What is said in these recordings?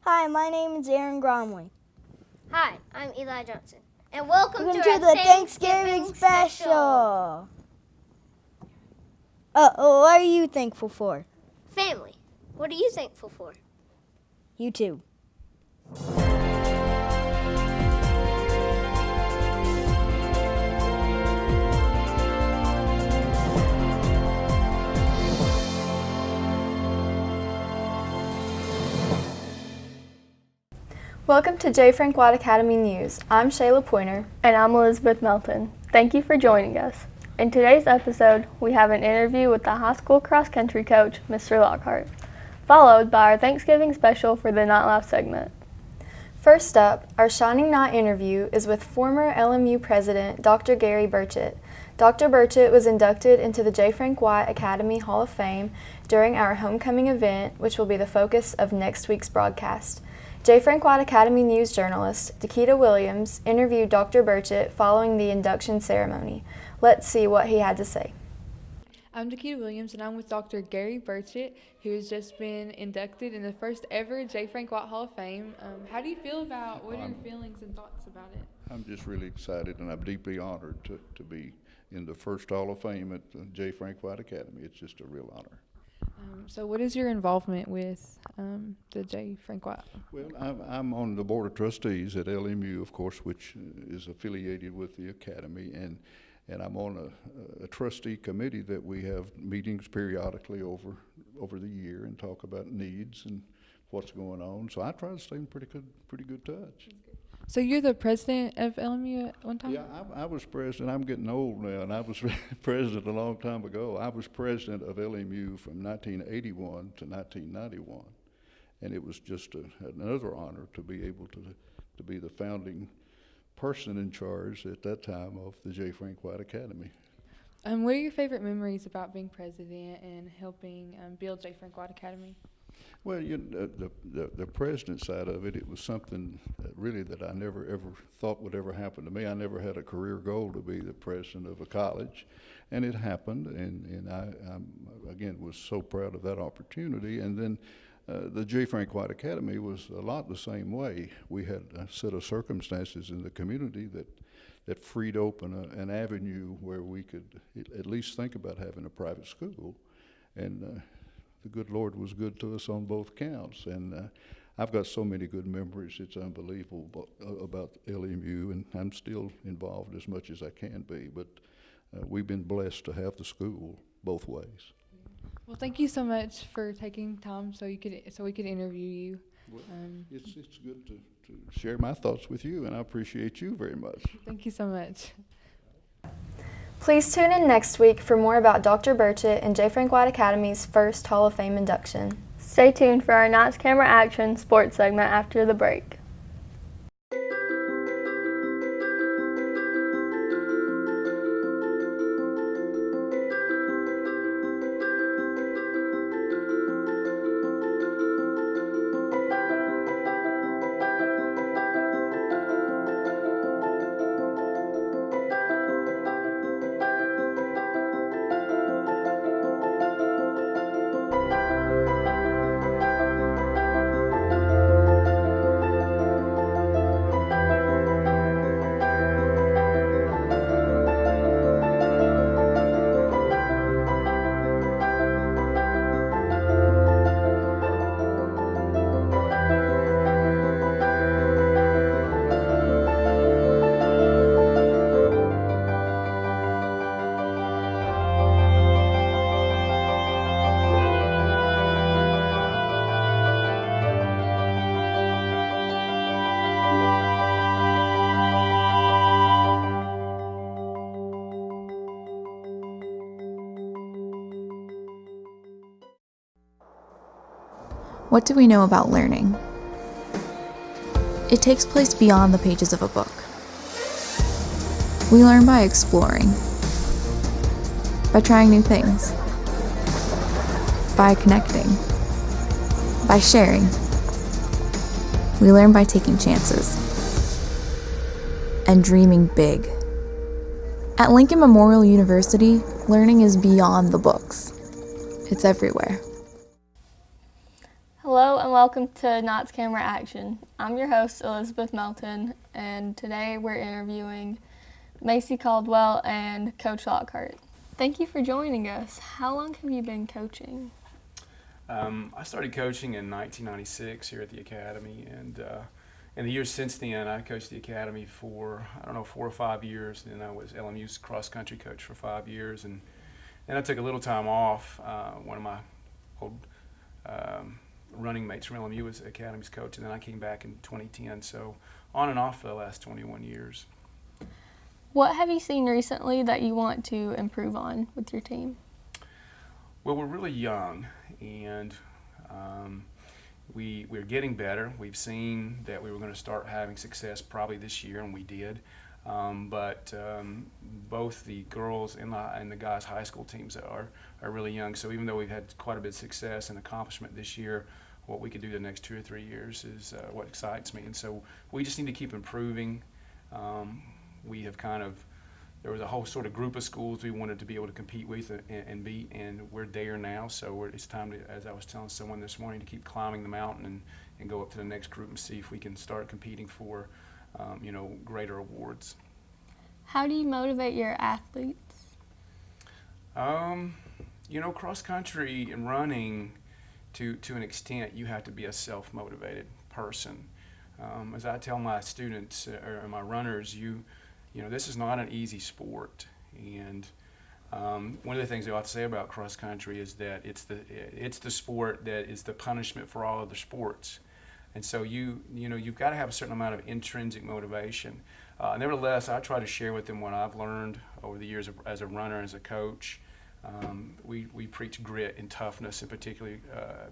Hi, my name is Aaron Gromley. Hi, I'm Eli Johnson. And welcome to the Thanksgiving special. What are you thankful for? Family. What are you thankful for? You too. Welcome to JFWA Academy News. I'm Shayla Pointer. And I'm Elizabeth Melton. Thank you for joining us. In today's episode, we have an interview with the high school cross-country coach, Mr. Lockhart, followed by our Thanksgiving special for the Night Life segment. First up, our Shining Night interview is with former LMU president, Dr. Gary Burchett. Dr. Burchett was inducted into the JFWA Academy Hall of Fame during our homecoming event, which will be the focus of next week's broadcast. JFWA Academy News journalist Dakita Williams interviewed Dr. Burchett following the induction ceremony. Let's see what he had to say. I'm Dakita Williams, and I'm with Dr. Gary Burchett, who has just been inducted in the first ever JFWA Hall of Fame. How do you feel about, what are your feelings and thoughts about it? I'm just really excited, and I'm deeply honored to be in the first Hall of Fame at the JFWA Academy. It's just a real honor. So what is your involvement with the JFWA? Well, I'm on the Board of Trustees at LMU, of course, which is affiliated with the Academy, and I'm on a trustee committee that we have meetings periodically over the year and talk about needs and what's going on. So I try to stay in pretty good touch. So you're the president of LMU at one time? Yeah, I was president. I'm getting old now, and I was president a long time ago. I was president of LMU from 1981 to 1991, and it was just another honor to be able to be the founding person in charge at that time of the JFWA Academy. What are your favorite memories about being president and helping build JFWA Academy? Well, the president side of it, it was something that I never ever thought would ever happen to me. I never had a career goal to be the president of a college, and it happened, and I again was so proud of that opportunity. And then the JFWA Academy was a lot the same way. We had a set of circumstances in the community that freed open an avenue where we could at least think about having a private school, and the good Lord was good to us on both counts, and I've got so many good memories. It's unbelievable about LMU, and I'm still involved as much as I can be, but we've been blessed to have the school both ways. Well, thank you so much for taking time so we could interview you. Well, it's good to share my thoughts with you, and I appreciate you very much. Thank you so much. Please tune in next week for more about Dr. Burchett and JFWA Academy's first Hall of Fame induction. Stay tuned for our Night's Camera Action sports segment after the break. What do we know about learning? It takes place beyond the pages of a book. We learn by exploring, by trying new things, by connecting, by sharing. We learn by taking chances and dreaming big. At Lincoln Memorial University, learning is beyond the books. It's everywhere. Hello and welcome to Knott's Camera Action. I'm your host, Elizabeth Melton, and today we're interviewing Macy Caldwell and Coach Lockhart. Thank you for joining us. How long have you been coaching? I started coaching in 1996 here at the Academy, and in the years since then, I coached the Academy for, 4 or 5 years. Then I was LMU's cross-country coach for 5 years, and then I took a little time off. One of my old running mates from LMU was Academy's coach, and then I came back in 2010, so on and off for the last 21 years. What have you seen recently that you want to improve on with your team? Well, we're really young, and we're getting better. We've seen that we were going to start having success probably this year, and we did. But both the girls and the guys' high school teams are really young. So even though we've had quite a bit of success and accomplishment this year, what we could do the next 2 or 3 years is what excites me. And so we just need to keep improving. We have there was a whole sort of group of schools we wanted to be able to compete with and beat, and we're there now. So it's time to, as I was telling someone this morning, to keep climbing the mountain and go up to the next group and see if we can start competing for greater awards. How do you motivate your athletes? Cross country and running, to an extent, you have to be a self-motivated person. As I tell my students or my runners, this is not an easy sport, and one of the things I ought to say about cross country is that it's the sport that is the punishment for all other sports. And so you've got to have a certain amount of intrinsic motivation. Nevertheless, I try to share with them what I've learned over the years as a runner, as a coach. We preach grit and toughness, in particular,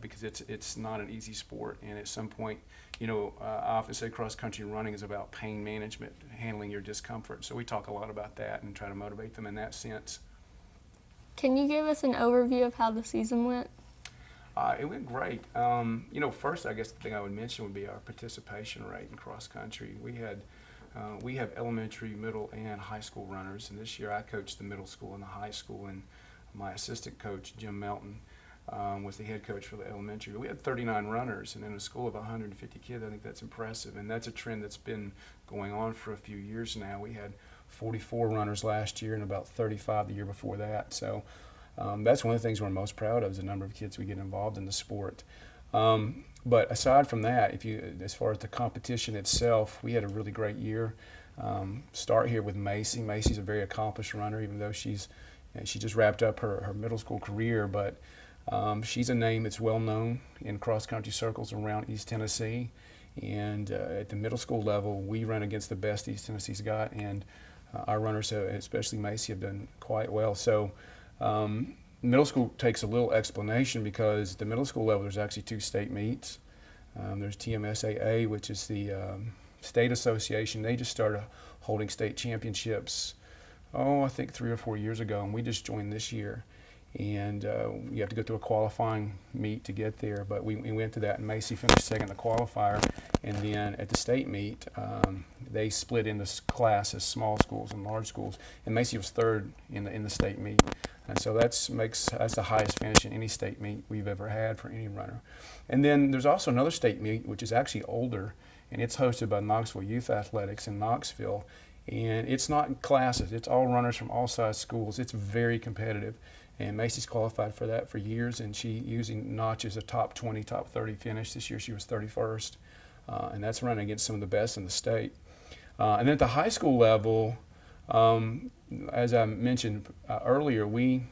because it's not an easy sport. And at some point, I often say cross-country running is about pain management, handling your discomfort. So we talk a lot about that and try to motivate them in that sense. Can you give us an overview of how the season went? It went great. First, I guess the thing I would mention would be our participation rate in cross-country. We have elementary, middle, and high school runners, and this year I coached the middle school and the high school, and my assistant coach, Jim Melton, was the head coach for the elementary. We had 39 runners, and in a school of 150 kids, I think that's impressive, and that's a trend that's been going on for a few years now. We had 44 runners last year and about 35 the year before that, so that's one of the things we're most proud of, is the number of kids we get involved in the sport. But aside from that, as far as the competition itself, we had a really great year. Start here with Macy. Macy's a very accomplished runner, even though she just wrapped up her middle school career, but she's a name that's well known in cross-country circles around East Tennessee. And at the middle school level, we run against the best East Tennessee's got, and our runners, especially Macy, have done quite well. So middle school takes a little explanation, because the middle school level, there's actually 2 state meets. There's TMSAA, which is the state association. They just started holding state championships, I think 3 or 4 years ago, and we just joined this year. And you have to go through a qualifying meet to get there, but we went to that, and Macy finished second in the qualifier. And then at the state meet, they split into classes, small schools and large schools, and Macy was third in the state meet. And so that's the highest finish in any state meet we've ever had for any runner. And then there's also another state meet, which is actually older, and it's hosted by Knoxville Youth Athletics in Knoxville. And it's not classes, it's all runners from all size schools. It's very competitive. And Macy's qualified for that for years, and she usually notches a top 20, top 30 finish. This year she was 31st, and that's running against some of the best in the state. And then at the high school level, as I mentioned earlier, we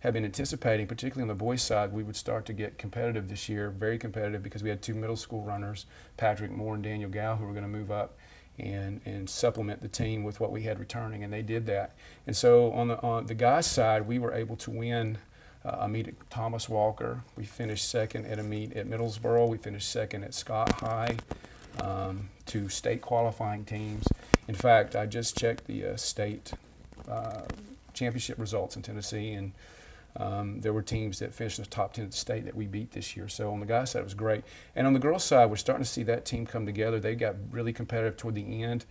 have been anticipating, particularly on the boys' side, we would start to get competitive this year, very competitive, because we had 2 middle school runners, Patrick Moore and Daniel Gow, who were going to move up and supplement the team with what we had returning, and they did that. And so on the guys' side, we were able to win a meet at Thomas Walker. We finished second at a meet at Middlesboro. We finished second at Scott High, 2 state qualifying teams. In fact, I just checked the state championship results in Tennessee, and there were teams that finished in the top 10 of the state that we beat this year. So on the guys' side, it was great. And on the girls' side, we're starting to see that team come together. They got really competitive toward the end.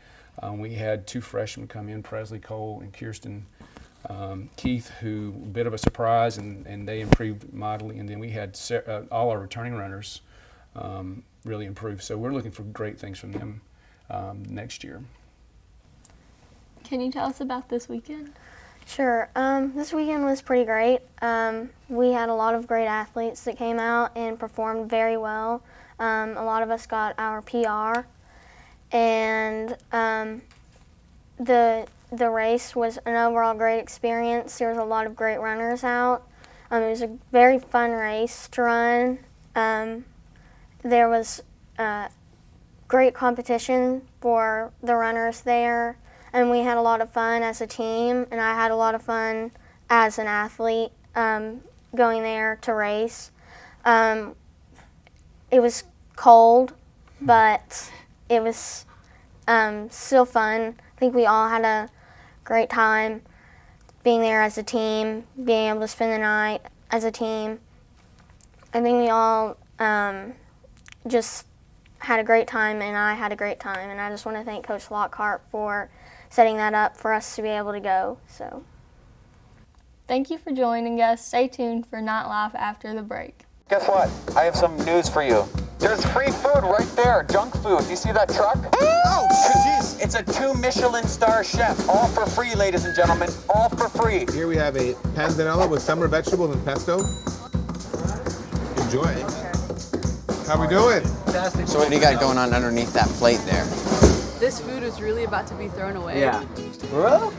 We had 2 freshmen come in, Presley Cole and Kirsten Keith, who a bit of a surprise, and they improved mightily. And then we had all our returning runners really improve. So we're looking for great things from them next year. Can you tell us about this weekend? Sure. This weekend was pretty great. We had a lot of great athletes that came out and performed very well. A lot of us got our PR, and the race was an overall great experience. There was a lot of great runners out. It was a very fun race to run. There was great competition for the runners there, and we had a lot of fun as a team, and I had a lot of fun as an athlete going there to race. It was cold, but it was still fun. I think we all had a great time being there as a team, being able to spend the night as a team. I think we all just had a great time, and I had a great time, and I just want to thank Coach Lockhart for setting that up for us to be able to go. So, Thank you for joining us. Stay tuned for Not Live after the break. Guess what? I have some news for you. There's free food right there, junk food. You see that truck? Oh, jeez. It's a 2 Michelin star chef. All for free, ladies and gentlemen. All for free. Here we have a panzanella with summer vegetables and pesto. Enjoy. How we doing? Fantastic. So what do you got going on underneath that plate there? This food is really about to be thrown away. Yeah. Bro?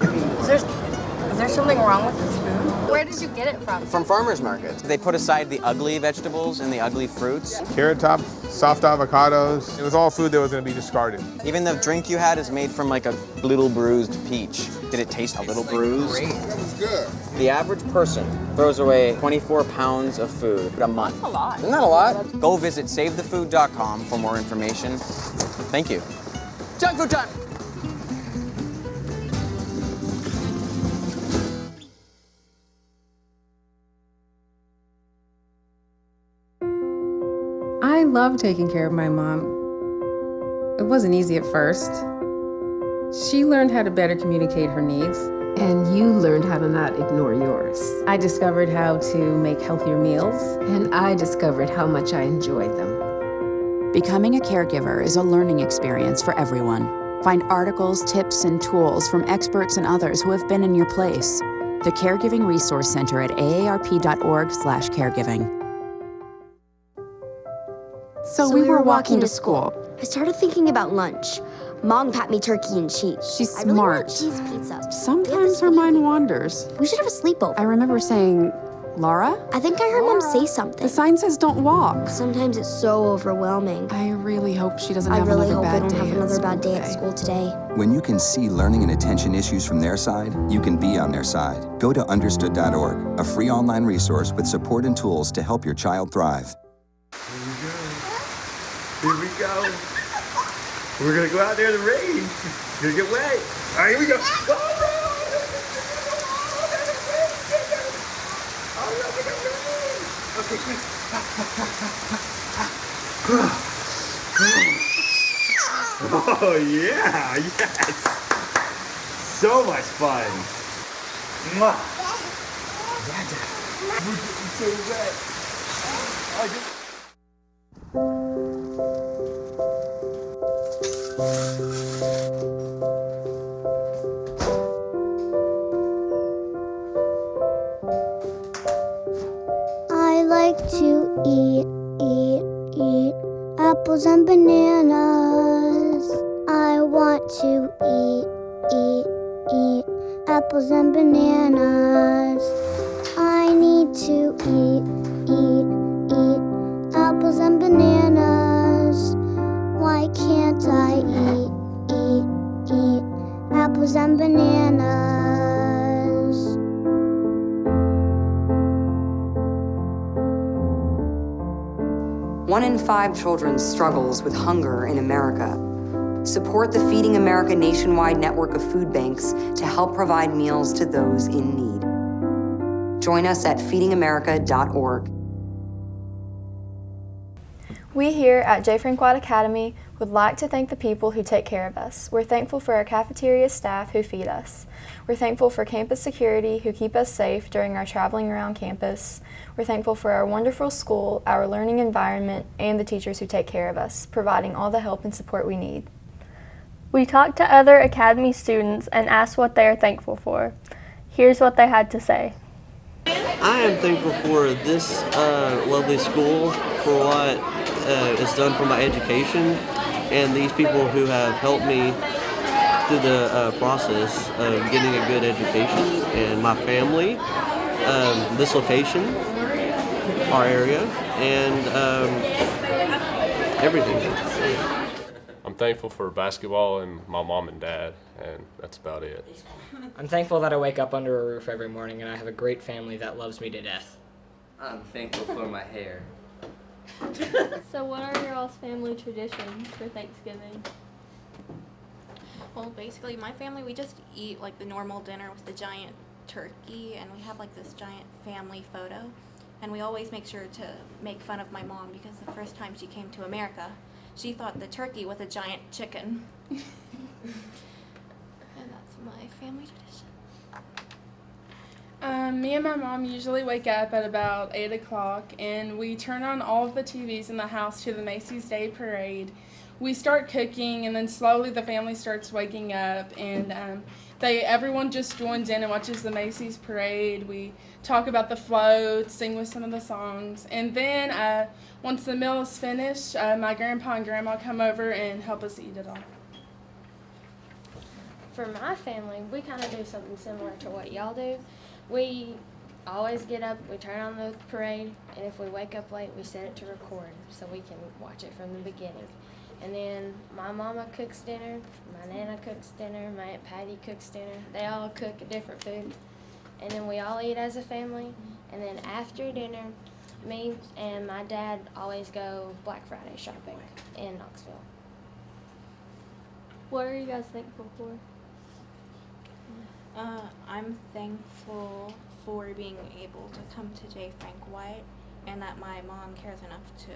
Is there something wrong with this food? Where did you get it from? From farmers markets. They put aside the ugly vegetables and the ugly fruits. Carrot top, soft avocados. It was all food that was going to be discarded. Even the drink you had is made from like a little bruised peach. Did it taste a little bruised? Great. That was good. The average person throws away 24 pounds of food a month. That's a lot. Isn't that a lot? Go visit savethefood.com for more information. Thank you. Junk food time! I love taking care of my mom. It wasn't easy at first. She learned how to better communicate her needs. And you learned how to not ignore yours. I discovered how to make healthier meals. And I discovered how much I enjoyed them. Becoming a caregiver is a learning experience for everyone. Find articles, tips, and tools from experts and others who have been in your place. The Caregiving Resource Center at aarp.org/caregiving. So we were walking to school. I started thinking about lunch. Mom packed me turkey and cheese. She's I really smart. want cheese pizza. Sometimes her mind wanders. We should have a sleepover. I remember saying, Laura? I think I heard Mom say something. The sign says don't walk. Sometimes it's so overwhelming. I really hope she doesn't have I really another hope I bad don't day have another bad day at school today. When you can see learning and attention issues from their side, you can be on their side. Go to understood.org, a free online resource with support and tools to help your child thrive. Here we go. We're gonna go out there in the rain. Gonna get wet. All right, here we go. Okay, quick. Oh yeah, yes. So much fun. Mwah. We're getting so wet. I like to eat apples and bananas. I want to eat apples and bananas. I need to eat apples and bananas. Why can't I eat apples and bananas? One in 5 children struggles with hunger in America. Support the Feeding America nationwide network of food banks to help provide meals to those in need. Join us at feedingamerica.org. We here at J. Frank White Academy would like to thank the people who take care of us. We're thankful for our cafeteria staff who feed us. We're thankful for campus security who keep us safe during our traveling around campus. We're thankful for our wonderful school, our learning environment, and the teachers who take care of us, providing all the help and support we need. We talked to other Academy students and asked what they are thankful for. Here's what they had to say. I am thankful for this lovely school, for what it's done for my education, and these people who have helped me through the process of getting a good education, and my family, this location, our area, and everything. I'm thankful for basketball and my mom and dad, and that's about it. I'm thankful that I wake up under a roof every morning and I have a great family that loves me to death. I'm thankful for my hair. So what are your all's family traditions for Thanksgiving? Well, basically, my family, we just eat like the normal dinner with the giant turkey, and we have like this giant family photo. And we always make sure to make fun of my mom because the first time she came to America, she thought the turkey was a giant chicken. And that's my family tradition. Me and my mom usually wake up at about 8 o'clock, and we turn on all of the TVs in the house to the Macy's Day Parade. We start cooking, and then slowly the family starts waking up, and everyone just joins in and watches the Macy's Parade. We talk about the floats, sing with some of the songs, and then once the meal is finished, my grandpa and grandma come over and help us eat it all. For my family, we kind of do something similar to what y'all do. We always get up, we turn on the parade, and if we wake up late, we set it to record so we can watch it from the beginning. And then my mama cooks dinner, my nana cooks dinner, my Aunt Patty cooks dinner. They all cook a different food. And then we all eat as a family. And then after dinner, me and my dad always go Black Friday shopping in Knoxville. What are you guys thankful for? I'm thankful for being able to come to J. Frank White, and that my mom cares enough to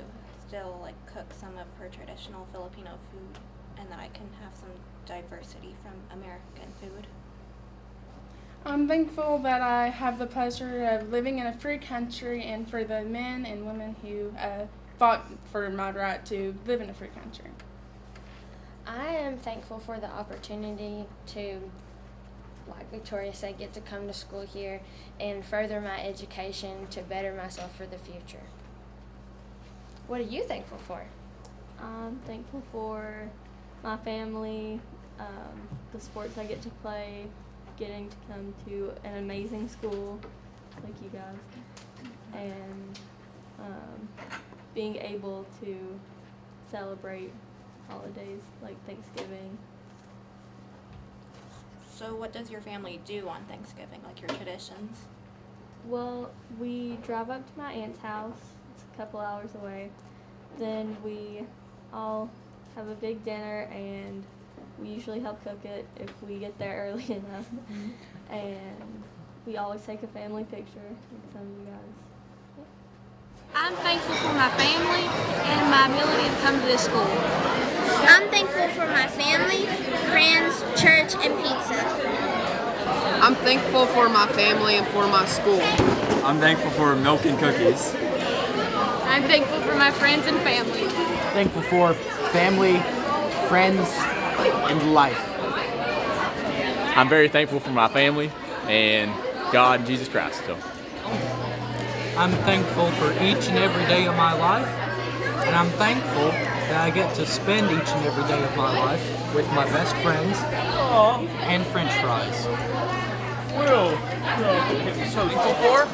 still like cook some of her traditional Filipino food, and that I can have some diversity from American food. I'm thankful that I have the pleasure of living in a free country, and for the men and women who fought for my right to live in a free country. I am thankful for the opportunity to, like Victoria said, get to come to school here and further my education to better myself for the future. What are you thankful for? I'm thankful for my family, the sports I get to play, getting to come to an amazing school like you guys, and being able to celebrate holidays like Thanksgiving. So what does your family do on Thanksgiving, like your traditions? Well, we drive up to my aunt's house. It's a couple hours away. Then we all have a big dinner, and we usually help cook it if we get there early enough. And we always take a family picture with some of you guys. I'm thankful for my family and my ability to come to this school. I'm thankful for my family, friends, church, and pizza. I'm thankful for my family and for my school. I'm thankful for milk and cookies. I'm thankful for my friends and family. Thankful for family, friends, and life. I'm very thankful for my family and God and Jesus Christ. So. I'm thankful for each and every day of my life, and I'm thankful that I get to spend each and every day of my life with my best friends and French fries. Thankful for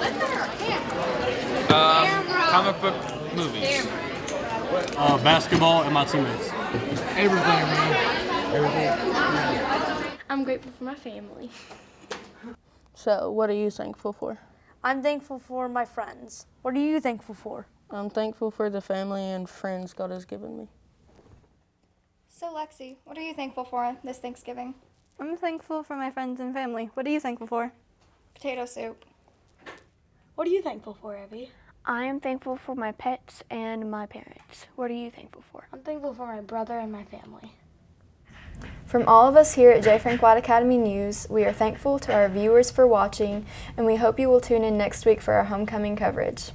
comic book movies. Basketball and my teammates. Everything, man. Everything. I'm grateful for my family. So, what are you thankful for? I'm thankful for my friends. What are you thankful for? I'm thankful for the family and friends God has given me. So Lexi, what are you thankful for this Thanksgiving? I'm thankful for my friends and family. What are you thankful for? Potato soup. What are you thankful for, Abby? I am thankful for my pets and my parents. What are you thankful for? I'm thankful for my brother and my family. From all of us here at J. Frank White Academy News, we are thankful to our viewers for watching, and we hope you will tune in next week for our homecoming coverage.